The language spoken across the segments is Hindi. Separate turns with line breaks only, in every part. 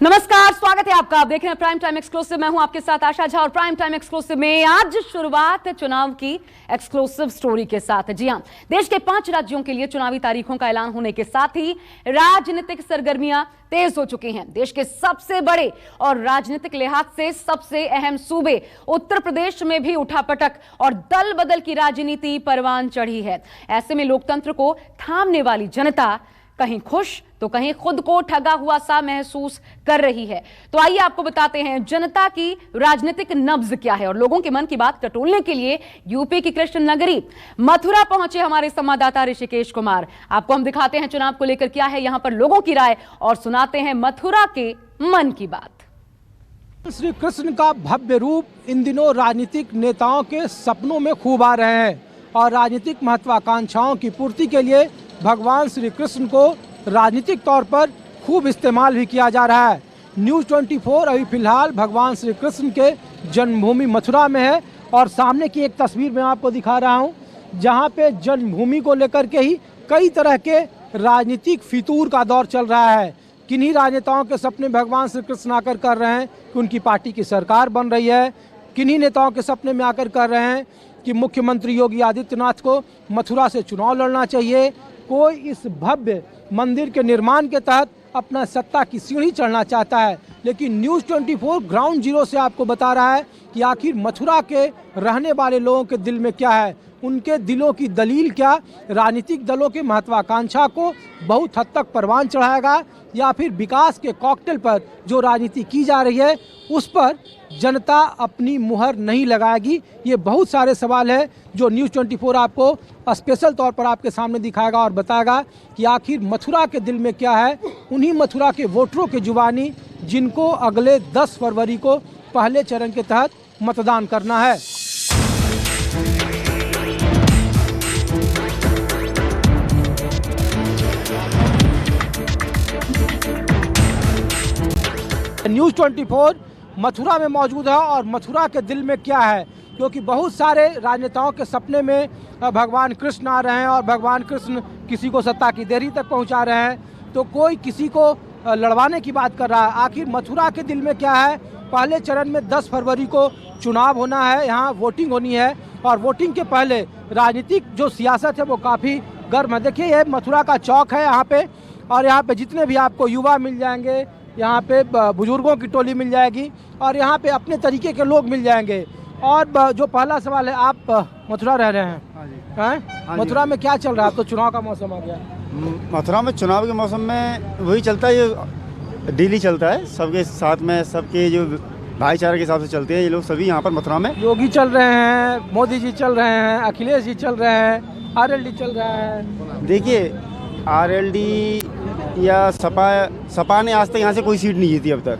नमस्कार, स्वागत है आपका। आप देख रहे हैं प्राइम टाइम एक्सक्लूसिव। मैं हूं आपके साथ आशा झा और प्राइम टाइम एक्सक्लूसिव में आज शुरुआत चुनाव की एक्सक्लूसिव स्टोरी के साथ। जी हां, देश के 5 राज्यों के लिए चुनावी तारीखों का ऐलान होने के साथ ही राजनीतिक सरगर्मियां तेज हो चुकी हैं। देश के सबसे बड़े और राजनीतिक लिहाज से सबसे अहम सूबे उत्तर प्रदेश में भी उठापटक और दल बदल की राजनीति परवान चढ़ी है। ऐसे में लोकतंत्र को थामने वाली जनता कहीं खुश तो कहीं खुद को ठगा हुआ सा महसूस कर रही है। तो आइए आपको बताते हैं जनता की राजनीतिक नब्ज क्या है। और लोगों के मन की बात टटोलने के लिए यूपी की कृष्ण नगरी मथुरा पहुंचे हमारे संवाददाता ऋषिकेश कुमार। आपको हम दिखाते हैं चुनाव को लेकर क्या है यहां पर लोगों की राय और सुनाते हैं मथुरा के मन की बात।
श्री कृष्ण का भव्य रूप इन दिनों राजनीतिक नेताओं के सपनों में खूब आ रहे हैं और राजनीतिक महत्वाकांक्षाओं की पूर्ति के लिए भगवान श्री कृष्ण को राजनीतिक तौर पर खूब इस्तेमाल भी किया जा रहा है। न्यूज़ 24 अभी फिलहाल भगवान श्री कृष्ण के जन्मभूमि मथुरा में है और सामने की एक तस्वीर मैं आपको दिखा रहा हूं, जहां पे जन्मभूमि को लेकर के ही कई तरह के राजनीतिक फितूर का दौर चल रहा है। किन्हीं राजनेताओं के सपने भगवान श्री कृष्ण आकर कर रहे हैं कि उनकी पार्टी की सरकार बन रही है। किन्हीं नेताओं के सपने में आकर कर रहे हैं कि मुख्यमंत्री योगी आदित्यनाथ को मथुरा से चुनाव लड़ना चाहिए। कोई इस भव्य मंदिर के निर्माण के तहत अपना सत्ता की सीढ़ी चढ़ना चाहता है। लेकिन न्यूज़ 24 ग्राउंड जीरो से आपको बता रहा है कि आखिर मथुरा के रहने वाले लोगों के दिल में क्या है, उनके दिलों की दलील क्या राजनीतिक दलों के महत्वाकांक्षा को बहुत हद तक परवान चढ़ाएगा या फिर विकास के कॉकटेल पर जो राजनीति की जा रही है उस पर जनता अपनी मुहर नहीं लगाएगी। ये बहुत सारे सवाल हैं जो न्यूज़ 24 आपको स्पेशल तौर पर आपके सामने दिखाएगा और बताएगा कि आखिर मथुरा के दिल में क्या है। उन्हीं मथुरा के वोटरों की जुबानी जिनको अगले 10 फरवरी को पहले चरण के तहत मतदान करना है। न्यूज़ 24 मथुरा में मौजूद है और मथुरा के दिल में क्या है, क्योंकि बहुत सारे राजनेताओं के सपने में भगवान कृष्ण आ रहे हैं और भगवान कृष्ण किसी को सत्ता की देरी तक पहुंचा रहे हैं, तो कोई किसी को लड़वाने की बात कर रहा है। आखिर मथुरा के दिल में क्या है। पहले चरण में 10 फरवरी को चुनाव होना है, यहाँ वोटिंग होनी है और वोटिंग के पहले राजनीतिक जो सियासत है वो काफ़ी गर्म है। देखिए ये मथुरा का चौक है यहाँ पे और यहाँ पे जितने भी आपको युवा मिल जाएंगे, यहाँ पे बुजुर्गों की टोली मिल जाएगी और यहाँ पे अपने तरीके के लोग मिल जाएंगे। और जो पहला सवाल है, आप मथुरा रह रहे हैं? हाँ जी। मथुरा में क्या चल रहा है? तो चुनाव का मौसम आ गया।
मथुरा में चुनाव के मौसम में वही चलता है, ये डेली चलता है सबके साथ में, सबके जो भाईचारे के हिसाब से चलते हैं ये लोग सभी यहाँ पर मथुरा में।
योगी चल रहे हैं, मोदी जी चल रहे हैं, अखिलेश जी चल रहे हैं, आरएलडी चल रहा है।
देखिए आरएलडी या सपा ने आज तक यहाँ से कोई सीट नहीं जीती अब तक,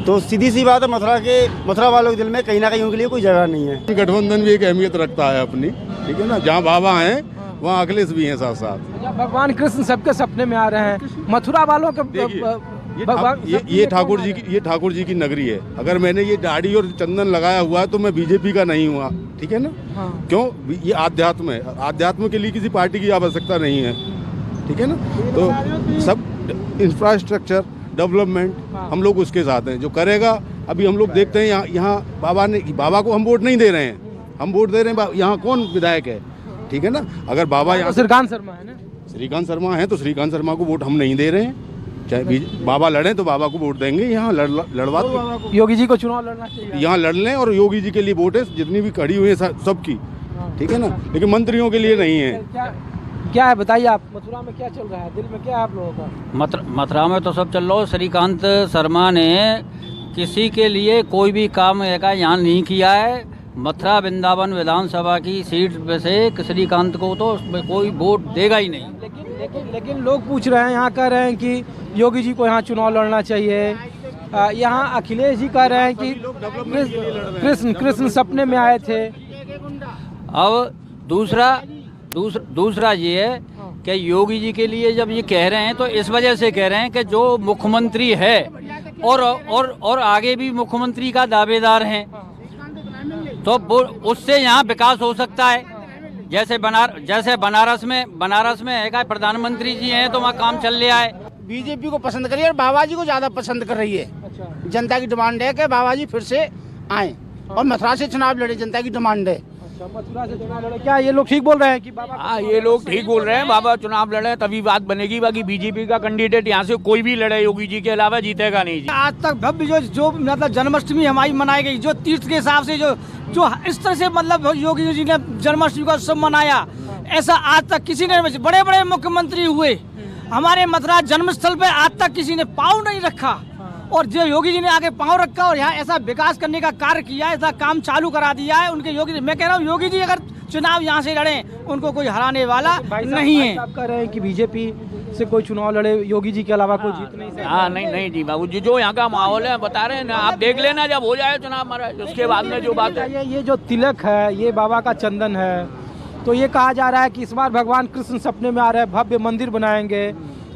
तो सीधी सी बात है मथुरा वालों के दिल में कहीं ना कहीं उनके लिए कोई जगह नहीं है।
गठबंधन भी एक अहमियत रखता है अपनी, ठीक है ना। जहाँ बाबा हैं वहाँ अखिलेश भी हैं साथ साथ।
भगवान कृष्ण सबके सपने में आ रहे हैं। मथुरा वालों के
ये ठाकुर जी की नगरी है। अगर मैंने ये दाढ़ी और चंदन लगाया हुआ है तो मैं बीजेपी का नहीं हुआ, ठीक है ना। हाँ। क्यों? ये आध्यात्म है, आध्यात्म के लिए किसी पार्टी की आवश्यकता नहीं है, ठीक है ना। तो सब इंफ्रास्ट्रक्चर डेवलपमेंट हम लोग उसके साथ हैं, जो करेगा। अभी हम लोग देखते हैं यहाँ बाबा को हम वोट नहीं दे रहे हैं, हम वोट दे रहे हैं यहाँ कौन विधायक है, ठीक है ना। अगर बाबा यहाँ
श्रीकांत शर्मा है ना,
श्रीकांत शर्मा है तो श्रीकांत शर्मा को वोट हम नहीं दे रहे हैं। चाहे बाबा लड़े तो बाबा को वोट देंगे, यहाँ लड़वा दो।
योगी जी को चुनाव लड़ना चाहिए,
यहाँ लड़ लें और योगी जी के लिए वोट है जितनी भी खड़ी हुई है सबकी, ठीक है ना, लेकिन मंत्रियों के लिए नहीं है।
क्या है बताइए आप, मथुरा में क्या चल रहा है, दिल में क्या है आप लोगों का?
मथुरा में तो सब चल रहा है। श्रीकांत शर्मा ने किसी के लिए कोई भी काम यहाँ नहीं किया है। मथुरा वृंदावन विधानसभा की सीट में से श्रीकांत को तो कोई वोट देगा ही नहीं।
लेकिन लोग पूछ रहे हैं, यहाँ कह रहे हैं कि योगी जी को यहाँ चुनाव लड़ना चाहिए। यहाँ अखिलेश जी कह रहे हैं कि कृष्ण सपने में आए थे।
अब दूसरा ये है कि योगी जी के लिए जब ये कह रहे हैं तो इस वजह से कह रहे हैं कि जो मुख्यमंत्री है और आगे भी मुख्यमंत्री का दावेदार हैं, तो उससे यहाँ विकास हो सकता है। जैसे बनारस में है, प्रधानमंत्री जी हैं तो वहाँ काम चल रहा है।
बीजेपी को पसंद कर रही है और बाबा जी को ज्यादा पसंद कर रही है।
अच्छा,
जनता की डिमांड है कि बाबा जी फिर से आए और मथुरा से चुनाव लड़े, जनता की डिमांड है।
अच्छा, मथुरा से चुनाव लड़े। क्या ये लोग ठीक बोल रहे हैं कि बाबा?
हाँ, ये लोग ठीक बोल रहे हैं, बाबा चुनाव लड़े तभी बात बनेगी। बाकी बीजेपी का कैंडिडेट यहाँ से कोई भी लड़े योगी जी के अलावा जीतेगा नहीं जी।
आज तक भव्य जो मतलब जन्माष्टमी हमारी मनाई गई, जो तीर्थ के हिसाब से जो इस तरह से मतलब योगी जी ने जन्माष्टमी का उत्सव मनाया, ऐसा आज तक किसी ने, बड़े बड़े मुख्यमंत्री हुए, हमारे मथुरा जन्मस्थल पे आज तक किसी ने पाँव नहीं रखा, और जो योगी जी ने आगे पाँव रखा और यहाँ ऐसा विकास करने का कार्य किया, ऐसा काम चालू करा दिया है उनके योगी। मैं कह रहा हूँ योगी जी अगर चुनाव यहाँ से लड़े, उनको कोई हराने वाला नहीं है।
आप कह रहे हैं कि बीजेपी से कोई चुनाव लड़े, योगी जी के अलावा कोई जीत नहीं सकता।
हाँ, नहीं जी बाबू जी, जो यहाँ का माहौल है बता रहे हैं ना, आप देख लेना जब हो जाए चुनाव महाराज, उसके बाद में जो बात है।
ये जो तिलक है, ये बाबा का चंदन है, तो ये कहा जा रहा है कि इस बार भगवान कृष्ण सपने में आ रहे हैं, भव्य मंदिर बनाएंगे,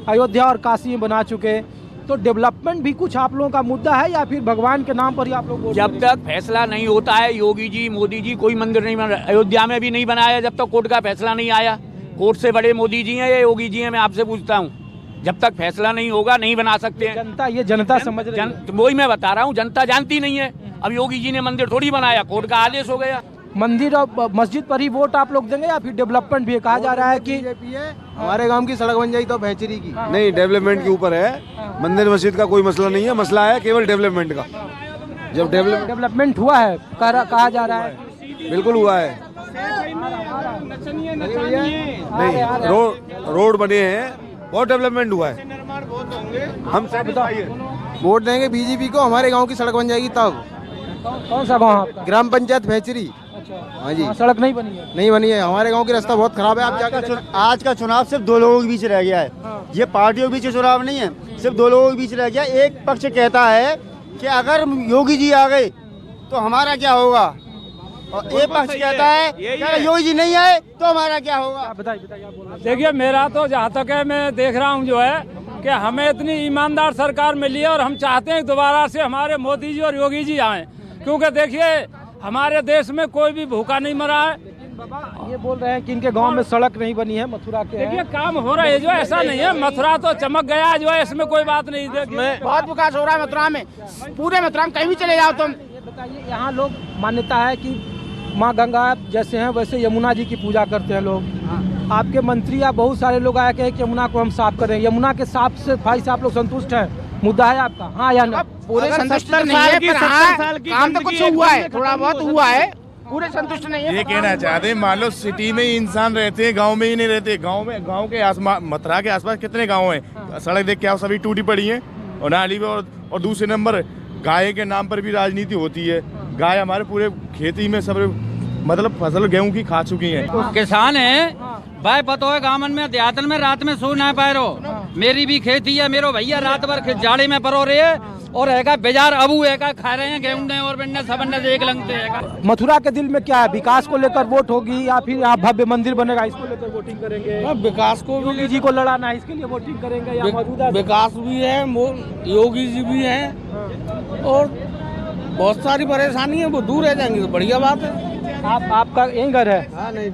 अयोध्या और काशी में बना चुके, तो डेवलपमेंट भी कुछ आप लोगों का मुद्दा है या फिर भगवान के नाम पर ही आप लोग?
जब तक फैसला नहीं होता है, योगी जी मोदी जी कोई मंदिर नहीं बना, अयोध्या में भी नहीं बनाया जब तक कोर्ट का फैसला नहीं आया। कोर्ट से बड़े मोदी जी हैं या योगी जी हैं, मैं आपसे पूछता हूँ। जब तक फैसला नहीं होगा नहीं बना सकते हैं।
जनता समझ रही है।
वही मैं बता रहा हूँ, जनता जानती नहीं है। अब योगी जी ने मंदिर थोड़ी बनाया, कोर्ट का आदेश हो गया।
मंदिर और मस्जिद पर ही वोट आप लोग देंगे या फिर डेवलपमेंट भी? कहा जा रहा है कि
हमारे गांव की सड़क बन जाए तो भैंचरी की नहीं, डेवलपमेंट के ऊपर है। मंदिर मस्जिद का कोई मसला नहीं है, मसला है केवल डेवलपमेंट का। जब
डेवलपमेंट हुआ है कहा जा रहा है,
बिल्कुल हुआ है। नहीं, रोड बने हैं, बहुत डेवलपमेंट हुआ है। हम वोट देंगे बीजेपी को, हमारे गांव की सड़क बन जाएगी तब।
कौन सा गाँव?
ग्राम पंचायत भैंचरी। हाँ जी,
सड़क नहीं बनी है?
नहीं बनी है, हमारे गांव की रास्ता बहुत खराब है। आप जाकर
आज का चुनाव सिर्फ दो लोगों के बीच रह गया है। ये पार्टियों के बीच चुनाव नहीं है, सिर्फ दो लोगों के बीच रह गया। एक पक्ष कहता है कि अगर योगी जी आ गए तो हमारा क्या होगा, और एक पक्ष कहता है कि अगर योगी जी नहीं आए तो हमारा क्या होगा।
बताइए।
देखिए, मेरा तो जहाँ तक है, मैं देख रहा हूँ जो है कि हमें इतनी ईमानदार सरकार मिली है और हम चाहते हैं दोबारा से हमारे मोदी जी और योगी जी आए, क्योंकि देखिए हमारे देश में कोई भी भूखा नहीं मरा है।
ये बोल रहे हैं कि इनके गांव में सड़क नहीं बनी है, मथुरा के।
देखिए काम हो रहा है जो, ऐसा नहीं है मथुरा तो चमक गया जो है, इसमें कोई बात नहीं।
बहुत विकास हो रहा है मथुरा में, पूरे मथुरा में कहीं भी चले जाओ तुम।
बताइए, यहाँ लोग मान्यता है कि माँ गंगा जैसे हैं वैसे यमुना जी की पूजा करते हैं लोग। आपके मंत्री या बहुत सारे लोग आए कि यमुना को हम साफ करें, यमुना के साफ सफाई से आप लोग संतुष्ट हैं? मुद्दा है आपका, हाँ या ना?
पूरे संतुष्ट नहीं है, पर हाँ, काम तो कुछ हुआ है, थोड़ा बहुत हुआ है, पूरे संतुष्ट नहीं है।
ये कहना चाहते हैं, मान लो सिटी में ही इंसान रहते हैं, गांव में ही नहीं रहते। गांव के आसपास, मथुरा के आसपास कितने गांव हैं? सड़क देख के आओ, सभी टूटी पड़ी हैं और नाली में। और दूसरे नंबर, गाय के नाम पर भी राजनीति होती है। गाय हमारे पूरे खेती में सब मतलब फसल गेहूं की खा चुकी है।
किसान है भाई, पता है गामन में देहातन में रात में सो ना पाए रहो। मेरी भी खेती है, मेरो भैया रात भर जाड़े में परो रहे है, और है बेजार अबू है खा रहे हैं गेहूं और बिन्ने सबन्ने से एक लंगते है।
मथुरा के दिल में क्या है? विकास को लेकर वोट होगी या फिर यहाँ भव्य मंदिर बनेगा इसको लेकर वोटिंग करेंगे?
विकास को
योगी जी को लड़ाना है, इसके लिए वोटिंग करेंगे या मौजूदा?
विकास भी है, योगी जी भी है, और बहुत सारी परेशानी है, वो दूर रह जाएंगे तो बढ़िया बात है।
आपका यही घर है?
हाँ, नहीं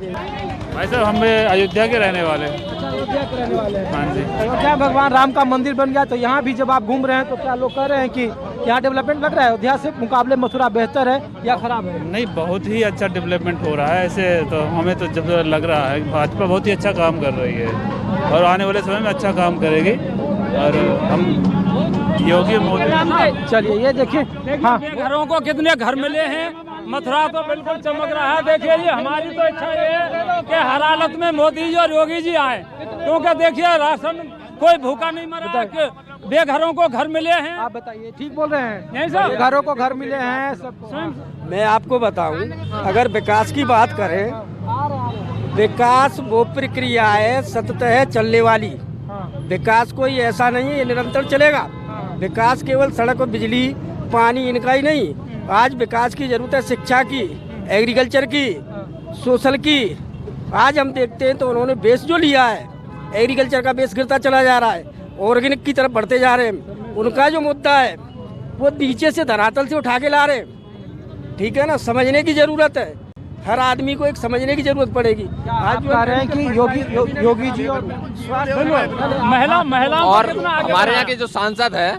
भाई साहब, हम अयोध्या के रहने वाले।
अच्छा, अयोध्या के रहने वाले हैं।
हाँ जी।
अयोध्या भगवान राम का मंदिर बन गया, तो यहाँ भी जब आप घूम रहे हैं तो क्या लोग कह रहे हैं कि यहाँ डेवलपमेंट लग रहा है? अयोध्या से मुकाबले मथुरा बेहतर है या खराब है?
नहीं, बहुत ही अच्छा डेवलपमेंट हो रहा है। ऐसे तो हमें तो जब लग रहा है भाजपा बहुत ही अच्छा काम कर रही है और आने वाले समय में अच्छा काम करेगी, और हम योगी मोदी।
चलिए, ये देखिए, हाँ,
घरों को कितने घर मिले हैं, मथुरा तो बिल्कुल चमक रहा है। देखिए, ये हमारी तो इच्छा ये है कि हर हालत में मोदी जी और योगी जी आए, क्योंकि देखिए राशन कोई भूखा नहीं मरा है, बेघरों को घर मिले हैं।
आप बताइए, ठीक बोल रहे हैं?
नहीं सर,
घरों को घर मिले हैं सबको।
मैं आपको बताऊं, अगर विकास की बात करें, विकास वो प्रक्रिया है सतत चलने वाली। विकास कोई ऐसा नहीं है ये निरंतर चलेगा। विकास केवल सड़क और बिजली पानी इनका ही नहीं, आज विकास की जरूरत है शिक्षा की, एग्रीकल्चर की, सोशल की। आज हम देखते हैं तो उन्होंने बेस जो लिया है, एग्रीकल्चर का बेस गिरता चला जा रहा है, ऑर्गेनिक की तरफ बढ़ते जा रहे हैं। उनका जो मुद्दा है वो नीचे से धरातल से उठा के ला रहे हैं। ठीक है ना, समझने की जरूरत है। हर आदमी को एक समझने की जरूरत पड़ेगी।
आज कह रहे हैं कि योगी जी और
महिला
और हमारे यहाँ के जो सांसद है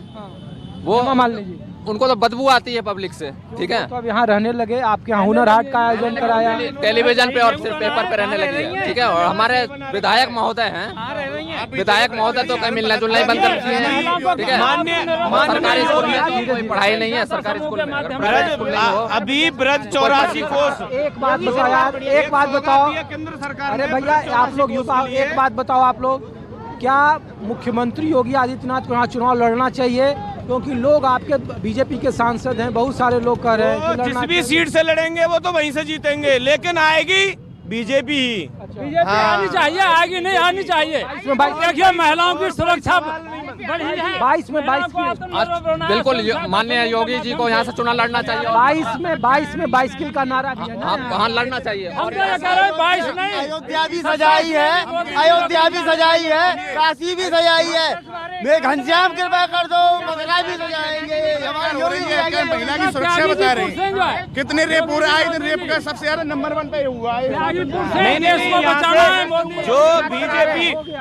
वो
मान लीजिए
उनको तो बदबू आती है पब्लिक से, ठीक है।
तो अब यहाँ रहने लगे, आपके यहाँ हुनर हाट का आयोजन कराया,
टेलीविजन पे और सिर्फ पेपर पे रहने लगी है, ठीक है। और हमारे विधायक महोदय हैं, विधायक महोदय तो कहीं मिलना जुलना ही बंद कर दिए हैं, ठीक है। सरकारी स्कूल में तो कोई पढ़ाई नहीं है, सरकारी स्कूल में
अभी ब्रज 84 कोस।
एक बात बताओ यार, एक बात बताओ, अरे भैया आप लोग युवा, एक बात बताओ आप लोग, क्या मुख्यमंत्री योगी आदित्यनाथ को यहाँ चुनाव लड़ना चाहिए? क्योंकि लोग आपके बीजेपी के सांसद हैं, बहुत सारे लोग कह रहे हैं कि
जिस भी सीट से लड़ेंगे वो तो वहीं से जीतेंगे, लेकिन आएगी बीजेपी ही।
बीजेपी आनी चाहिए, आगे नहीं आनी चाहिए। देखिए महिलाओं की सुरक्षा बढ़ी है।
22 में
बिल्कुल माननीय योगी जी को यहाँ से चुनाव लड़ना चाहिए।
22 में 22 किल का नारा भी है ना,
वहाँ लड़ना चाहिए।
हम तो ये कह रहे हैं 22 नहीं,
अयोध्या भी सजाई है, अयोध्या भी सजाई है, काशी भी सजाई है, मैं घनश्याम कृपा कर दो, मथुरा भी सजाएंगे।
महिला की सुरक्षा बता रहे हैं, कितने रेप हो रहे हैं, आए दिन रेप का सबसे ज्यादा नंबर 1 पे हुआ है।
जो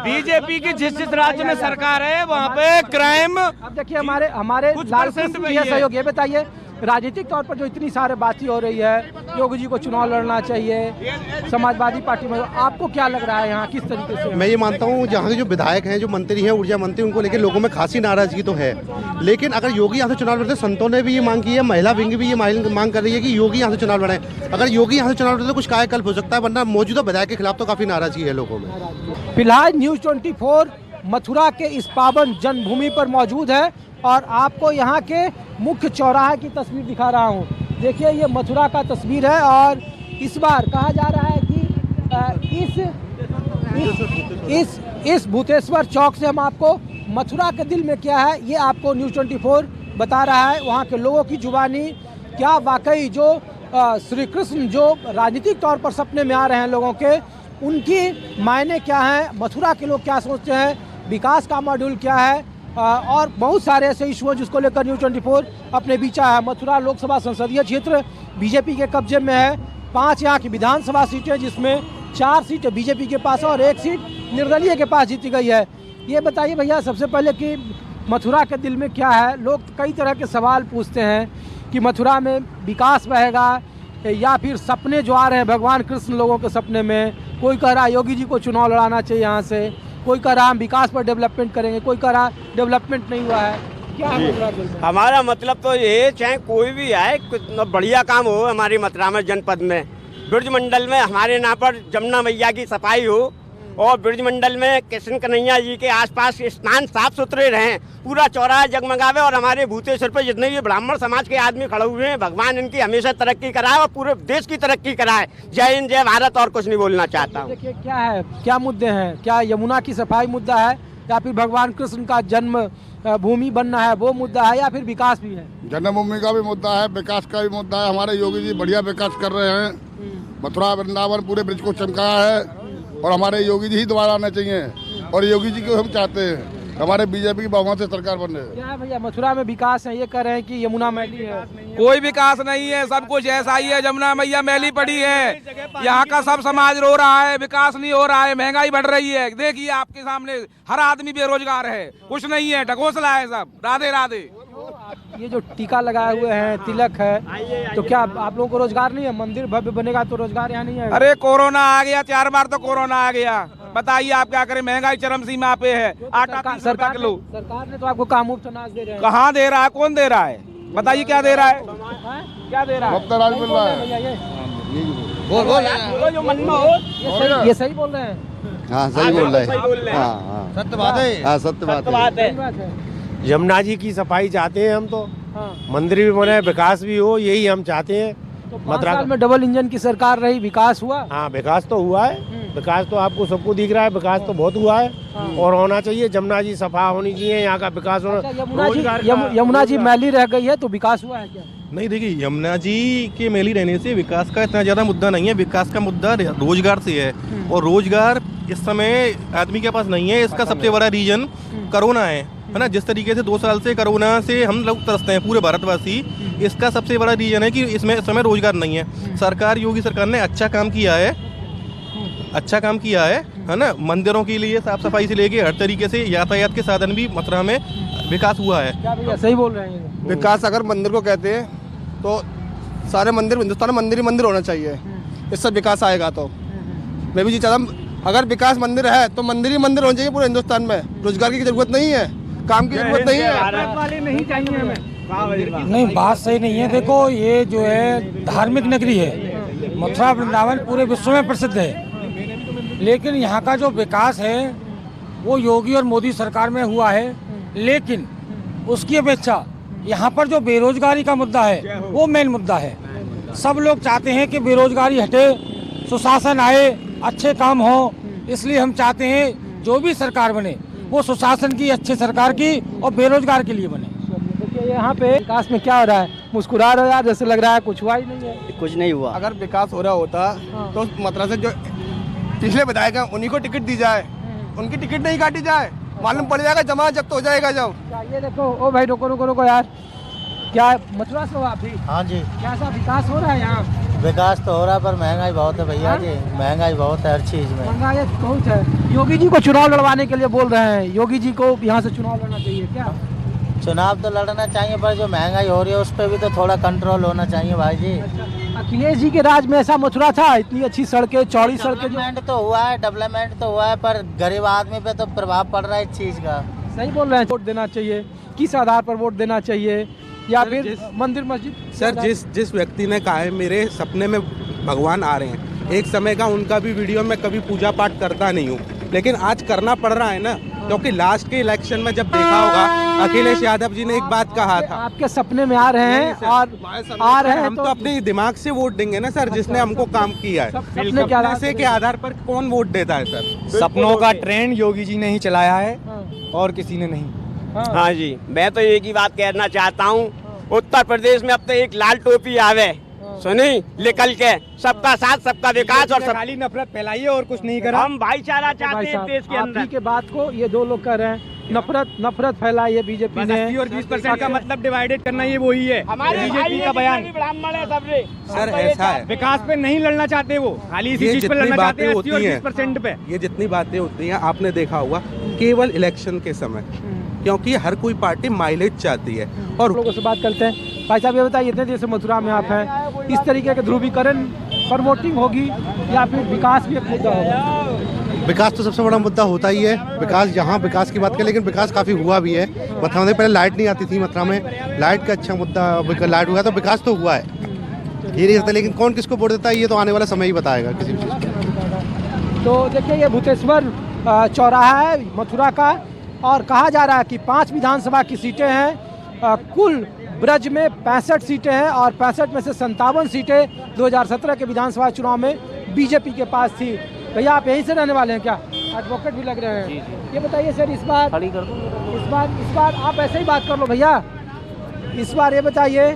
बीजेपी की जिस राज्य में सरकार है वहाँ पे क्राइम।
अब देखिए हमारे लाल कृष्ण जी सहयोग, ये बताइए राजनीतिक तौर पर जो इतनी सारे बातें हो रही है, योगी जी को चुनाव लड़ना चाहिए, समाजवादी पार्टी में, आपको क्या लग रहा है यहाँ किस तरीके से?
मैं ये मानता हूँ जहाँ के जो विधायक हैं, जो मंत्री हैं, ऊर्जा मंत्री, उनको लेकर लोगों में खासी नाराजगी तो है, लेकिन अगर योगी यहाँ से चुनाव लड़ते, संतों ने भी ये मांग की है, महिला विंग भी ये मांग कर रही है कि योगी यहाँ से चुनाव लड़ाएं। अगर योगी यहाँ से चुनाव लड़ते तो कुछ कायाकल्प हो सकता है, वरना मौजूदा विधायक के खिलाफ तो काफी नाराजगी है लोगों में।
फिलहाल न्यूज़ 24 मथुरा के इस पावन जन्मभूमि पर मौजूद है और आपको यहाँ के मुख्य चौराहे की तस्वीर दिखा रहा हूँ। देखिए ये मथुरा का तस्वीर है और इस बार कहा जा रहा है कि इस भूतेश्वर चौक से हम आपको मथुरा के दिल में क्या है ये आपको न्यूज़ 24 बता रहा है। वहाँ के लोगों की जुबानी क्या वाकई जो श्री कृष्ण जो राजनीतिक तौर पर सपने में आ रहे हैं लोगों के, उनकी मायने क्या हैं, मथुरा के लोग क्या सोचते हैं, विकास का मॉड्यूल क्या है और बहुत सारे ऐसे इशू हैं जिसको लेकर न्यूज़ 24 अपने बीच है। मथुरा लोकसभा संसदीय क्षेत्र बीजेपी के कब्जे में है। 5 यहाँ की विधानसभा सीटें जिसमें 4 सीटें बीजेपी के पास है और 1 सीट निर्दलीय के पास जीती गई है। ये बताइए भैया सबसे पहले कि मथुरा के दिल में क्या है? लोग कई तरह के सवाल पूछते हैं कि मथुरा में विकास बहेगा या फिर सपने जो आ रहे हैं भगवान कृष्ण लोगों के सपने में। कोई कह रहा है योगी जी को चुनाव लड़ाना चाहिए यहाँ से, कोई कह रहा हम विकास पर डेवलपमेंट करेंगे, कोई कह रहा डेवलपमेंट नहीं हुआ है। क्या है
हमारा मतलब तो ये, चाहे कोई भी आए, कुछ बढ़िया काम हो हमारी मथुरा में जनपद में, ब्रज मंडल में हमारे यहाँ पर जमुना मैया की सफाई हो और ब्रज मंडल में कृष्ण कन्हैया जी के आसपास स्थान साफ सुथरे रहें, पूरा चौराहा जगमगावे और हमारे भूतेश्वर पर जितने भी ब्राह्मण समाज के आदमी खड़े हुए हैं, भगवान इनकी हमेशा तरक्की कराए और पूरे देश की तरक्की कराए। जय हिंद, जय भारत। और कुछ नहीं बोलना चाहता हूँ।
देखिए क्या है, क्या मुद्दे हैं? क्या यमुना की सफाई मुद्दा है या फिर भगवान कृष्ण का जन्म भूमि बनना है वो मुद्दा है या फिर विकास भी है?
जन्मभूमि का भी मुद्दा है, विकास का भी मुद्दा है। हमारे योगी जी बढ़िया विकास कर रहे हैं, मथुरा वृंदावन पूरे ब्रिज को चमकाया है और हमारे योगी जी ही दोबारा आने चाहिए और योगी जी को हम चाहते हैं हमारे बीजेपी की बहुमत से सरकार बन रही है।
क्या है भैया मथुरा में विकास है, ये कह रहे हैं कि यमुना मैली है?
कोई विकास नहीं है, सब कुछ ऐसा ही है, जमुना मैया मैली पड़ी है। यहाँ का सब समाज रो रहा है, विकास नहीं हो रहा है, महंगाई बढ़ रही है। देखिए आपके सामने हर आदमी बेरोजगार है, कुछ नहीं है, ढकोसला है सब। राधे राधे।
ये जो टीका लगाए हुए हैं, तिलक है, तो क्या आप लोगों को रोजगार नहीं है? मंदिर भव्य बनेगा तो रोजगार यहाँ नहीं है?
अरे कोरोना आ गया, 4 बार तो कोरोना आ गया, बताइए आप क्या करें? महंगाई चरम सीमा पे है।
सरकार ने तो आपको काम मुफ्त अनाज दे रहे हैं।
कहाँ दे रहा है, कौन दे रहा है? बताइए क्या दे रहा है, क्या दे रहा है?
मिल रहा है।
ये सही बोल रहे हैं?
हाँ सही बोल रहे हैं, सत्य बात है, हाँ सत्य बात है।
यमुना जी की सफाई चाहते हैं हम तो, मंदिर भी बने, विकास भी हो, यही हम चाहते हैं।
तो 5 साल में डबल इंजन की सरकार रही, विकास हुआ?
हाँ विकास तो हुआ है, विकास तो आपको सबको दिख रहा है, विकास तो बहुत हुआ है और होना चाहिए। जमुना जी सफा होनी चाहिए, यहाँ का विकास होना।
यमुना जी मैली रह गई है तो विकास हुआ है क्या?
नहीं, देखिए यमुना जी के मैली रहने से विकास का इतना ज़्यादा मुद्दा नहीं है। विकास का मुद्दा रोजगार से है और रोजगार इस समय आदमी के पास नहीं है। इसका सबसे बड़ा रीजन कोरोना है ना। जिस तरीके से 2 साल से कोरोना से हम लोग तरसते हैं पूरे भारतवासी, इसका सबसे बड़ा रीजन है कि इसमें इस समय रोजगार नहीं है। सरकार, योगी सरकार ने अच्छा काम किया है ना। मंदिरों के लिए साफ सफाई से लेके हर तरीके से यातायात के साधन भी मथुरा में विकास हुआ है।
क्या भैया सही बोल रहे हैं?
विकास अगर मंदिर को कहते हैं तो सारे मंदिर हिंदुस्तान में मंदिर ही मंदिर होना चाहिए, इससे विकास आएगा। तो मैं भी जी चाहता हूँ अगर विकास मंदिर है तो मंदिर ही मंदिर होना चाहिए पूरे हिंदुस्तान में। रोजगार की जरूरत नहीं है, काम की जरूरत नहीं है।
नहीं चाहिए हमें।
नहीं, बात सही नहीं है। देखो, ये जो है धार्मिक नगरी है, मथुरा वृंदावन पूरे विश्व में प्रसिद्ध है, लेकिन यहाँ का जो विकास है वो योगी और मोदी सरकार में हुआ है। लेकिन उसकी अपेक्षा यहाँ पर जो बेरोजगारी का मुद्दा है वो मेन मुद्दा है। सब लोग चाहते हैं कि बेरोजगारी हटे, सुशासन आए, अच्छे काम हो। इसलिए हम चाहते हैं जो भी सरकार बने वो सुशासन की, अच्छे सरकार की और बेरोजगार के लिए बने।
देखिए यहाँ पे विकास में क्या हो रहा है, मुस्कुरा रहे हो यार, जैसे लग रहा है कुछ हुआ ही नहीं है।
कुछ नहीं हुआ। अगर विकास हो रहा होता तो मथुरा से जो पिछले विधायक हैं उन्हीं को टिकट दी जाए, उनकी टिकट नहीं काटी जाए, मालूम पड़ जाएगा जमा जब्त हो जाएगा। जब
ये देखो, ओ भाई रोको यार, क्या मथुरा से हो आप भी?
हाँ जी।
कैसा विकास हो रहा है यहाँ?
विकास तो हो रहा है पर महंगाई बहुत है भैया जी, महंगाई बहुत है हर चीज में।
महंगाई बहुत है। योगी जी को चुनाव लड़वाने के लिए बोल रहे हैं, योगी जी को यहाँ से चुनाव लड़ना चाहिए क्या?
चुनाव तो लड़ना चाहिए पर जो महंगाई हो रही है उस पर भी तो थोड़ा कंट्रोल होना चाहिए भाई जी।
अखिलेश जी के राज में ऐसा मथुरा था, इतनी अच्छी सड़कें, चौड़ी सड़कें।
डेवलपमेंट तो हुआ है पर गरीब आदमी पे तो प्रभाव पड़ रहा है इस चीज का।
सही बोल रहे हैं। वोट देना चाहिए, किस आधार पर वोट देना चाहिए, या फिर मंदिर मस्जिद?
सर, जिस व्यक्ति ने कहा है मेरे सपने में भगवान आ रहे हैं, एक समय का उनका भी वीडियो में कभी पूजा पाठ करता नहीं हूँ, लेकिन आज करना पड़ रहा है ना, क्योंकि लास्ट के इलेक्शन में जब देखा होगा अखिलेश यादव जी ने एक बात कहा था,
आपके सपने में आ रहे हैं और आ रहे हैं,
हम तो अपने दिमाग से वोट देंगे ना सर, जिसने हमको काम किया है। पैसे के आधार पर कौन वोट देता है सर?
सपनों का ट्रेंड योगी जी ने ही चलाया है और किसी ने नहीं।
हाँ जी, मैं तो एक ही बात कहना चाहता हूँ, उत्तर प्रदेश में अब तो एक लाल टोपी आवे, सुनी निकल के, सबका साथ सबका विकास और
खाली नफरत फैलाइए और कुछ नहीं करा।
हम भाईचारा चाहते हैं देश के अंदर।
के बात को ये दो लोग कह रहे हैं, नफरत फैलाई है बीजेपी ने,
और 20% का मतलब डिवाइडेड करना ये वही है बीजेपी का बयान।
ब्राह्मण है सबसे।
सर ऐसा है,
विकास पे नहीं लड़ना चाहते वो, खाली इसी चीज पे लड़ना चाहते हैं 80 और 20% पे।
ये जितनी बातें होती हैं आपने देखा होगा केवल इलेक्शन के समय, क्योंकि हर कोई पार्टी माइलेज चाहती है। और
लोगों से बात करते हैं। भाई साहब ये बताइए, इतने देर से मथुरा में आप हैं, इस तरीके के ध्रुवीकरण पर वोटिंग होगी या फिर विकास भी एक मुद्दा होगा?
विकास तो सबसे बड़ा मुद्दा होता ही है। विकास, जहाँ विकास की बात करें, लेकिन विकास काफ़ी हुआ भी है मथुरा में। पहले लाइट नहीं आती थी मथुरा में, लाइट का अच्छा मुद्दा, लाइट हुआ तो विकास तो हुआ है, ये नहीं होता। लेकिन कौन किसको वोट देता है ये तो आने वाला समय ही बताएगा किसी भी चीज़।
तो देखिए, ये भूतेश्वर चौराहा है मथुरा का, और कहा जा रहा है कि 5 विधानसभा की सीटें हैं। कुल ब्रज में 65 सीटें हैं और 65 में से 57 सीटें 2017 के विधानसभा चुनाव में बीजेपी के पास थी। भैया आप यहीं से रहने वाले हैं क्या? एडवोकेट भी लग रहे हैं। ये बताइए सर, इस बार आप ऐसे ही बात कर लो भैया। इस बार ये बताइए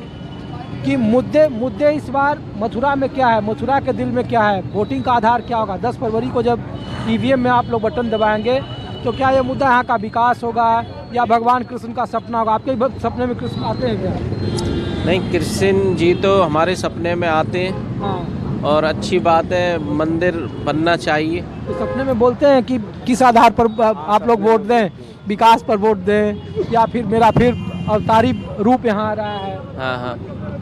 कि मुद्दे इस बार मथुरा में क्या है, मथुरा के दिल में क्या है, वोटिंग का आधार क्या होगा? 10 फरवरी को जब ईवीएम में आप लोग बटन दबाएंगे तो क्या ये मुद्दा यहाँ का विकास होगा या भगवान कृष्ण का सपना होगा? आपके सपने में कृष्ण आते हैं क्या?
नहीं, कृष्ण जी तो हमारे सपने में आते हैं और अच्छी बात है, मंदिर बनना चाहिए।
तो सपने में बोलते हैं कि किस आधार पर आप लोग वोट दें, विकास पर वोट दें या फिर मेरा फिर अवतारी रूप यहाँ आ रहा है?
हाँ,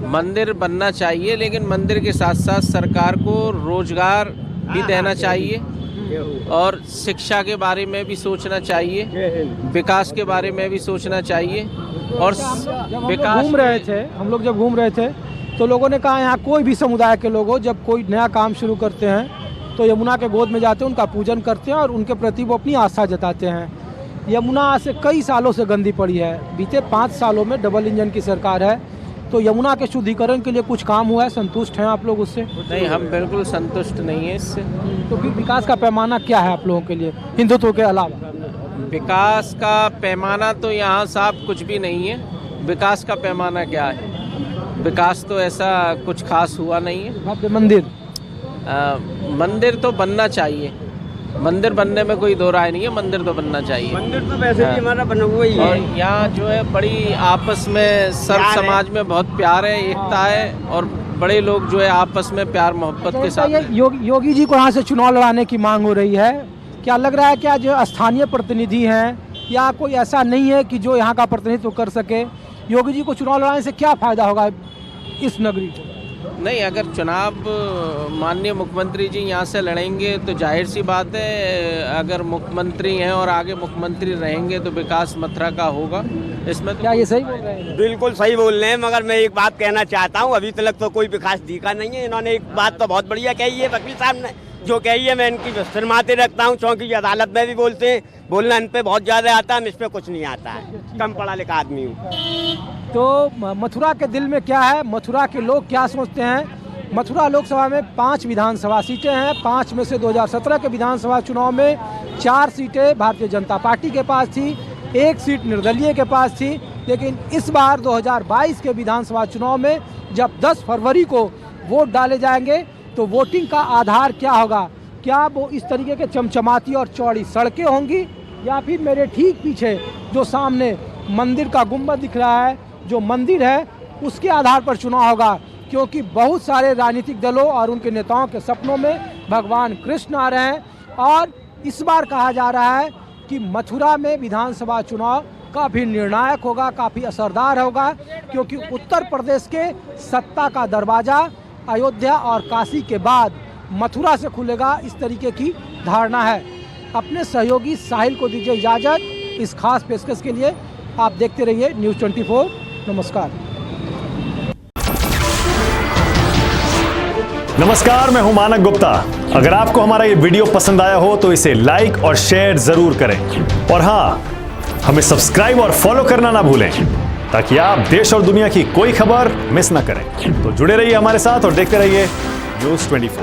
मंदिर बनना चाहिए, लेकिन मंदिर के साथ साथ सरकार को रोजगार भी देना चाहिए और शिक्षा के बारे में भी सोचना चाहिए, विकास के बारे में भी सोचना चाहिए। और
विकास हम लोग जब घूम रहे थे तो लोगों ने कहा यहाँ कोई भी समुदाय के लोग जब कोई नया काम शुरू करते हैं तो यमुना के गोद में जाते हैं, उनका पूजन करते हैं और उनके प्रति वो अपनी आस्था जताते हैं। यमुना आज से कई सालों से गंदी पड़ी है, बीते 5 सालों में डबल इंजन की सरकार है, तो यमुना के शुद्धिकरण के लिए कुछ काम हुआ है? संतुष्ट हैं आप लोग उससे?
नहीं, हम बिल्कुल संतुष्ट नहीं है इससे।
तो फिर विकास का पैमाना क्या है आप लोगों के लिए, हिंदुत्व के अलावा?
विकास का पैमाना तो यहाँ साफ कुछ भी नहीं है। विकास का पैमाना क्या है? विकास तो ऐसा कुछ खास हुआ नहीं है।
भव्य मंदिर
मंदिर तो बनना चाहिए, मंदिर बनने में कोई दो राय नहीं है, मंदिर तो बनना चाहिए।
मंदिर तो वैसे भी हमारा बना हुआ ही है।
और यहाँ जो है बड़ी आपस में सर्व समाज में बहुत प्यार है, एकता है और बड़े लोग जो है आपस में प्यार मोहब्बत के साथ।
योगी जी को यहाँ से चुनाव लड़ाने की मांग हो रही है, क्या लग रहा है क्या जो स्थानीय प्रतिनिधि हैं या कोई ऐसा नहीं है कि जो यहाँ का प्रतिनिधित्व कर सके? योगी जी को चुनाव लड़ाने से क्या फायदा होगा इस नगरी को?
नहीं, अगर चुनाव माननीय मुख्यमंत्री जी यहाँ से लड़ेंगे तो जाहिर सी बात है, अगर मुख्यमंत्री हैं और आगे मुख्यमंत्री रहेंगे तो विकास मथुरा का होगा। इसमें तो
क्या ये सही बोल रहे हैं?
बिल्कुल सही बोल रहे हैं, मगर मैं एक बात कहना चाहता हूँ, अभी तक तो कोई विकास दिखा नहीं है। इन्होंने एक बात तो बहुत बढ़िया कही है वकील साहब ने, जो कही है मैं इनकी शर्माते रखता हूँ, क्योंकि अदालत में भी बोलते हैं, बोलना इन पे बहुत ज़्यादा आता है, इस पे कुछ नहीं आता है, कम पढ़ा लिखा आदमी हूँ।
तो मथुरा के दिल में क्या है, मथुरा के लोग क्या सोचते हैं? मथुरा लोकसभा में 5 विधानसभा सीटें हैं, 5 में से 2017 के विधानसभा चुनाव में 4 सीटें भारतीय जनता पार्टी के पास थी, 1 सीट निर्दलीय के पास थी। लेकिन इस बार 2022 के विधानसभा चुनाव में जब 10 फरवरी को वोट डाले जाएंगे तो वोटिंग का आधार क्या होगा? क्या वो इस तरीके के चमचमाती और चौड़ी सड़कें होंगी, या फिर मेरे ठीक पीछे जो सामने मंदिर का गुंबद दिख रहा है, जो मंदिर है उसके आधार पर चुनाव होगा? क्योंकि बहुत सारे राजनीतिक दलों और उनके नेताओं के सपनों में भगवान कृष्ण आ रहे हैं और इस बार कहा जा रहा है कि मथुरा में विधानसभा चुनाव काफ़ी निर्णायक होगा, काफ़ी असरदार होगा, क्योंकि उत्तर प्रदेश के सत्ता का दरवाज़ा अयोध्या और काशी के बाद मथुरा से खुलेगा, इस तरीके की धारणा है। अपने सहयोगी साहिल को दीजिए इजाज़त इस खास पेशकश के लिए। आप देखते रहिए न्यूज़ 24। नमस्कार।
नमस्कार, मैं हूं मानक गुप्ता। अगर आपको हमारा ये वीडियो पसंद आया हो तो इसे लाइक और शेयर जरूर करें और हाँ, हमें सब्सक्राइब और फॉलो करना ना भूलें ताकि आप देश और दुनिया की कोई खबर मिस ना करें। तो जुड़े रहिए हमारे साथ और देखते रहिए न्यूज़ 24।